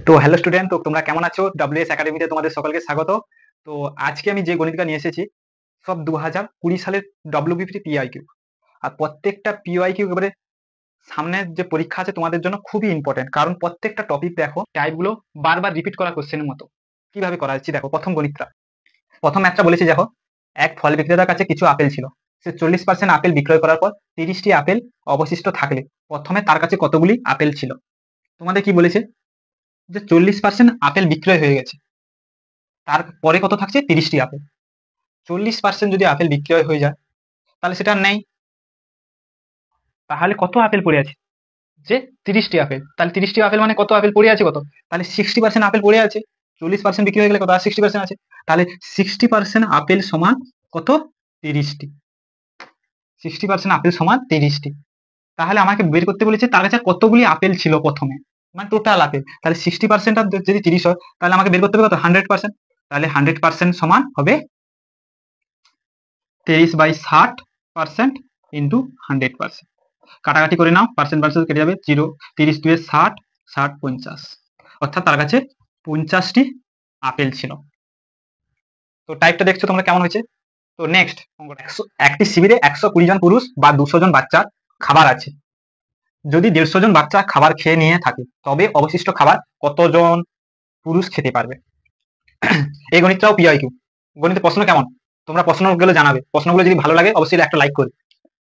তো hello student, তো তোমরা কেমন আছো? ডব্লিউএস একাডেমিতে তোমাদের সকলকে স্বাগত। তো আজকে আমি যে গণিতটা নিয়ে এসেছি সব 2020 সালের ডব্লিউবিপি পিআইকিউ। আর প্রত্যেকটা পিআইকিউ এবারে সামনের যে পরীক্ষা আছে তোমাদের জন্য খুবই ইম্পর্টেন্ট, কারণ প্রত্যেকটা টপিক দেখো টাইপগুলো বারবার রিপিট করা কোশ্চেনের মতো। কিভাবে করা হচ্ছে দেখো। প্রথম গণিতটা, প্রথম একটা বলেছি দেখো, এক ফল বিক্রেতার কাছে কিছু আপেল ছিল। সে 40% আপেল বিক্রয় করার পর 30টি আপেল অবশিষ্ট থাকলে প্রথমে তার কাছে কতগুলি আপেল ছিল? তোমাদের কি বলেছে? যে 40% আপেল বিক্রয় হয়ে গেছে, তারপরে কত থাকছে? 30টি আপেল। 40% যদি আপেল বিক্রয় হয়ে যায় তাহলে সেটা আর নেই, তাহলে কত আপেল পড়ে আছে? যে 30টি আপেল। তাহলে 30টি আপেল মানে কত আপেল পড়ে আছে? কত? তাহলে 60% আপেল পড়ে আছে। 40% বিক্রি হয়ে গেলে কত? আর 60% আছে। তাহলে 60% আপেল সমান কত? 30টি। 60% আপেল সমান 30টি। তাহলে আমাকে বের করতে বলেছে তার কাছে কতগুলি আপেল ছিল প্রথমে, মানে টোটাল আপেল। তাহলে 60% যদি 30 হয় তাহলে আমাকে বের করতে হবে কত? 100%। তাহলে 100% সমান হবে 23/60% ইন্টু 100%। কাটাকাটি করে নাও, পার্সেন্ট পার্সেন্ট কেটে যাবে, 0। 30 2 60, 60 50, অর্থাৎ তার কাছে 50টি আপেল ছিল। তো টাইপটা দেখছো তোমরা কেমন হয়েছে? তো নেক্সট, একটি শিবিরে 120 জন পুরুষ বা 200 জন বাচ্চার খাবার আছে। যদি 150 জন বাচ্চা খাবার খেয়ে নিয়ে থাকে তবে অবশিষ্ট খাবার কতজন পুরুষ খেতে পারবে? এই গণিতটাও পিআইকিউ। গণিতের প্রশ্ন কেমন তোমরা প্রশ্নগুলো জানাবে। প্রশ্নগুলো যদি ভালো লাগে অবশ্যই একটা লাইক করবে।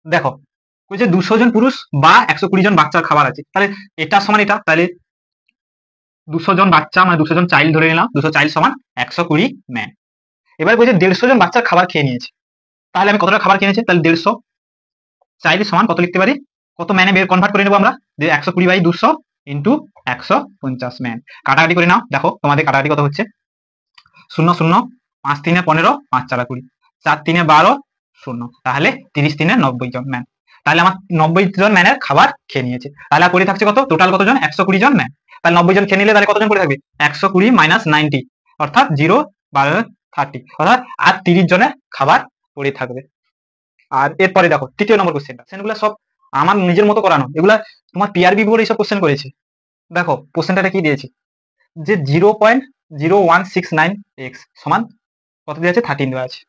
দেখো, বলছে 200 জন পুরুষ বা 120 জন বাচ্চার খাবার আছে, তাহলে এটা সমান এটা, তাহলে 200 জন বাচ্চা মানে 200 জন চাইল্ড ধরে নিলাম, 200 চাইল্ড সমান 120 ম্যান। এবার বলছে 150 জন বাচ্চার খাবার খেয়ে নিয়েছে, তাহলে আমি কতটা খাবার খেয়ে নিয়েছি? তাহলে 150 চাইল্ড সমান কত লিখতে পারি? কত ম্যানে বের কনভার্ট করে নেবো আমরা, যে 120/200 ইন্টু 150 ম্যান। কাটাকাটি করে নাও, দেখো তোমাদের কাটাকাটি কত হচ্ছে। 0 0, 5 3 15, 5 4 20, 4 3 12, 0। তাহলে 30 3 90 জন ম্যান। তাহলে আমার 90 জন ম্যানের খাবার খেয়ে নিয়েছে। তাহলে পড়ে থাকছে কত? টোটাল কতজন? 120 জন ম্যান। তাহলে 90 জন খেয়ে নিলে তাহলে কতজন পড়ে থাকবে? 120 মাইনাস 90, অর্থাৎ 0 12 30, অর্থাৎ আর 30 জনের খাবার পড়ে থাকবে। আর এরপরে দেখো তৃতীয় নম্বর কোশ্চেনটা, কোশ্চেনগুলো সব আমার নিজের মতো করানো, এগুলা তোমার পিআরবি বোর্ড এইসব কোশ্চেন করেছে। দেখো কোশ্চেনটা কি দিয়েছে, যে 0.0169x সমান কত দেওয়া আছে? 13 দেওয়া আছে।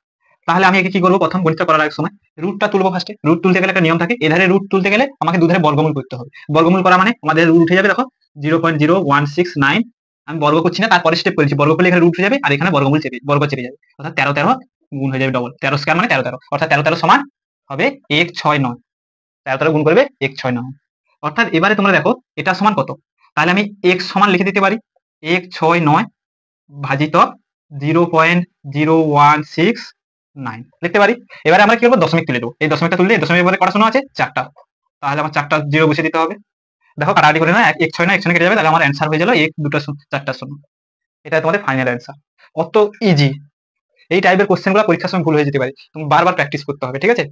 তাহলে আমি একে কি করবো? প্রথম গণিতটা করার সময় রুটটা তুলবো। ফার্স্টে রুট তুলতে গেলে একটা নিয়ম থাকে, এধারে রুট তুলতে গেলে আমাকে দুধারে বর্গমূল করতে হবে। বর্গমূল করা মানে আমাদের রুট উঠে যাবে। দেখো 0.0169 আমি বর্গ করছি না, তারপরে স্টেপ করেছি। বর্গ করলে এখানে রুট উঠে যাবে আর এখানে বর্গমূল চেপে বর্গ চেপে যাবে, অর্থাৎ 13 13 গুণ হয়ে যাবে ডবল। 13 স্কয়ার মানে 13 13, অর্থাৎ 13 13 সমান হবে 169। 13 13 গুণ করবে 169, অর্থাৎ এবারে তোমরা দেখো এটা সমান কত। তাহলে আমি x সমান লিখে দিতে পারি 169 ভাজিত 0.0169 লিখতে পারি। এবারে আমরা কি করবো? দশমিক তুলে দেবো। এই দশমিকটা তুললে দশমিক পরে কটা শূন্য আছে? 4টা। তাহলে আমার 4টা 0 বসে দিতে হবে। দেখো কাটাকাটি করে না, 169 169 কেটে যাবে, তাহলে আমার অ্যান্সার হয়ে গেল 1 2 4টা শূন্য। এটা তোমাদের ফাইনাল অ্যান্সার। কত ইজি! এই টাইপের কোশ্চেন গুলো পরীক্ষার সময় ভুল হয়ে যেতে পারে, তুমি বারবার প্র্যাকটিস করতে হবে, ঠিক আছে?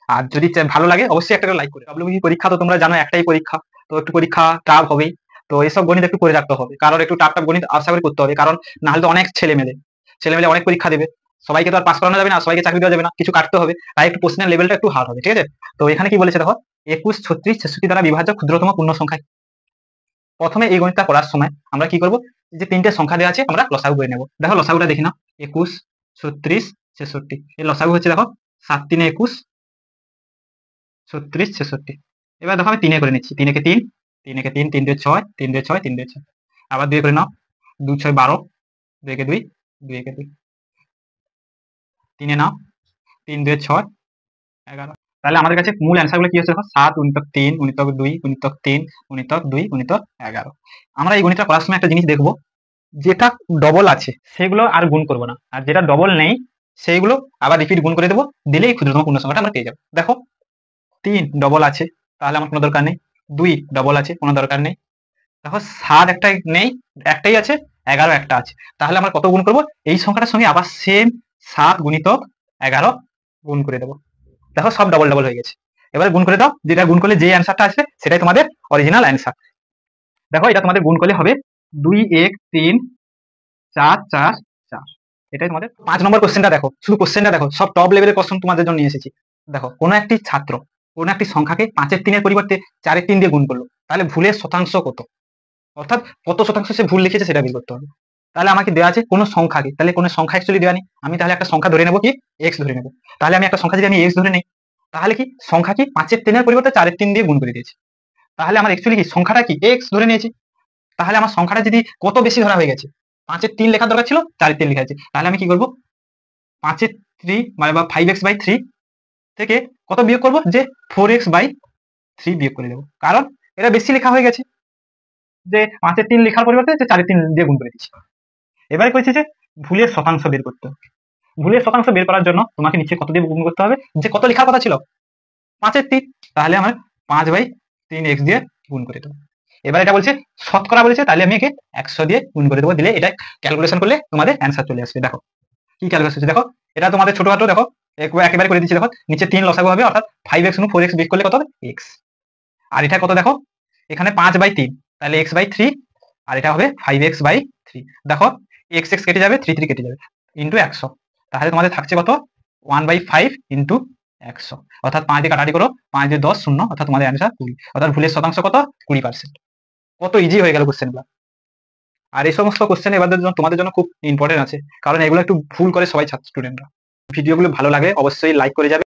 আর যদি ভালো লাগে অবশ্যই একটা লাইক করে। ডব্লিউবি পরীক্ষা তো তোমরা জানো একটাই পরীক্ষা, তো একটু পরীক্ষা টাফ হবেই। তো এইসব গণিত একটু করে রাখতে হবে, কারণ একটু টাফ টাফ গণিত আশা করে করতে হবে, কারণ না হলে তো অনেক ছেলে মেলে অনেক পরীক্ষা দেবে। সবাইকে তো আর পাস করানো যাবে না, সবাইকে চাকরি দেওয়া যাবে না, কিছু কাটতে হবে। তাই একটু কোশ্চেনের লেভেলটা একটু হার্ড হবে, ঠিক আছে? তো এখানে কি বলেছে দেখো, 21 36 66 দ্বারা বিভাজ্য ক্ষুদ্রতম পূর্ণ সংখ্যা। প্রথমে এই গণিতটা করার সময় আমরা কি করব, যে তিনটে সংখ্যা দেওয়া আছে আমরা লসাগু করে নেব। দেখো লসাগুটা দেখি নাও, 21 36 66। এই লসাগু হচ্ছে দেখো 7 3 21, 36 66। এবার দেখো আমি 3 করে নিচ্ছি, 3 একে 3, 3 একে 3, 3 2 6, 3 2 6, 3 2 6। আবার 2 করে নাও, 2 6 12, 2 একে 2, 2 একে 2। 3 এ নাও, 3 2 6 11। তাহলে আমাদের কাছে মূল অ্যান্সার গুলো কি হচ্ছে দেখো, 7 গুণিতক 3 গুণিতক 2 গুণিতক 3 গুণিতক 2 গুণিতক 11। আমরা এই গণিতটা করার সময় একটা জিনিস দেখবো, যেটা ডবল আছে সেগুলো আর গুণ করবো না, আর যেটা ডবল নেই সেইগুলো আবার রিপিট গুণ করে দেবো, দিলেই ক্ষুদ্রতম পূর্ণ সংখ্যাটা আমরা পেয়ে যাবো। দেখো 3 ডবল আছে, তাহলে আমার কোনো দরকার নেই। 2 ডবল আছে, কোনো দরকার নেই। দেখো 7 একটা নেই, একটাই আছে। 11 একটা আছে, তাহলে আমরা কত গুণ করবো? এই সংখ্যাটার সঙ্গে আবার সেম 7 গুণিতক 11 গুণ করে দেবো। দেখো সব ডবল ডবল হয়ে গেছে। এবার গুণ করে দাও, যেটা গুণ করলে যে অ্যান্সারটা আসবে সেটাই তোমাদের অরিজিনাল অ্যান্সার। দেখো এটা তোমাদের গুণ করলে হবে 2 1 3 4 4 4। এটাই তোমাদের 5 নম্বর কোশ্চেনটা দেখো, শুধু কোশ্চেনটা দেখো, সব টপ লেভেলের কোশ্চেন তোমাদের জন্য নিয়ে এসেছি। দেখো কোনো একটি ছাত্র কোনো একটি সংখ্যাকে 5 এর 3 এর পরিবর্তে 4 এর 3 দিয়ে গুণ করলো, তাহলে ভুলের শতাংশ কত? অর্থাৎ কত শতাংশ সে ভুল লিখেছে সেটা বের করতে হবে। তাহলে আমাকে দেওয়া আছে কোনো সংখ্যাকে, তাহলে কোনো সংখ্যা অ্যাকচুয়ালি দেওয়া নেই, আমি তাহলে একটা সংখ্যা ধরে নেবো কি এক্স ধরে নেবো। তাহলে আমি একটা সংখ্যা যদি আমি এক্স ধরে নেই, তাহলে কি সংখ্যা কি 5 এর 3 পরিবর্তে 4 এর 3 দিয়ে গুণ করে দিয়েছি, তাহলে আমার অ্যাকচুয়ালি কি সংখ্যাটা কি এক্স ধরে নিয়েছি। তাহলে আমার সংখ্যাটা যদি কত বেশি ধরা হয়ে গেছে, 5 এর 3 লেখার দরকার ছিল 4 এর 3 লেখা আছে, তাহলে আমি কি করবো 5 এর 3 মানে বা 5x/3 থেকে কত বিয়োগ করবো, যে 4x/3 বিয়োগ করে দেবো, কারণ এটা বেশি লেখা হয়ে গেছে, যে 5 এর 3 লেখার পরিবর্তে যে 4 এর 3 দিয়ে গুণ করে দিচ্ছি। এবারে কইছে যে ভুলের শতাংশ বের করতে হবে। ভুলের শতাংশ বের করার জন্য তোমাকে নিচে কত দিয়ে গুণ করতে হবে, যে কত লেখার কথা ছিল 5 এর 3, তাহলে আমার 5/3x দিয়ে গুণ করে দেবো। এবার এটা বলছে শতকরা বলেছে, তাহলে আমি একে 100 দিয়ে গুণ করে দেবো, দিলে এটা ক্যালকুলেশন করলে তোমাদের অ্যান্সার চলে আসবে। দেখো কি ক্যালকুলেশন, দেখো এটা তোমাদের ছোটখাটো, দেখো একেবারে করে দিচ্ছি। দেখো নিচে 3 লসাগু হবে, অর্থাৎ 5x * 4x বিয়োগ করলে কত হবে x, আর এটা কত দেখো এখানে 5/3, তাহলে x/3, আর এটা হবে 5x/3। দেখো x x কেটে যাবে, 3 3 কেটে যাবে, ইন্টু 100, তাহলে তোমাদের থাকছে কত 1/5 ইন্টু 100, অর্থাৎ 5 দিয়ে কাটাকাটি করো, 5 দিয়ে 10 শূন্য, অর্থাৎ তোমাদের অ্যান্সার 20, অর্থাৎ ভুলের শতাংশ কত 20%। কত ইজি হয়ে গেল কোশ্চেনগুলো। আর এই সমস্ত কোশ্চেন এবার তোমাদের জন্য খুব ইম্পর্টেন্ট আছে, কারণ এগুলো একটু ভুল করে সবাই স্টুডেন্টরা। ভিডিওগুলো ভালো লাগে অবশ্যই লাইক করে যাবে।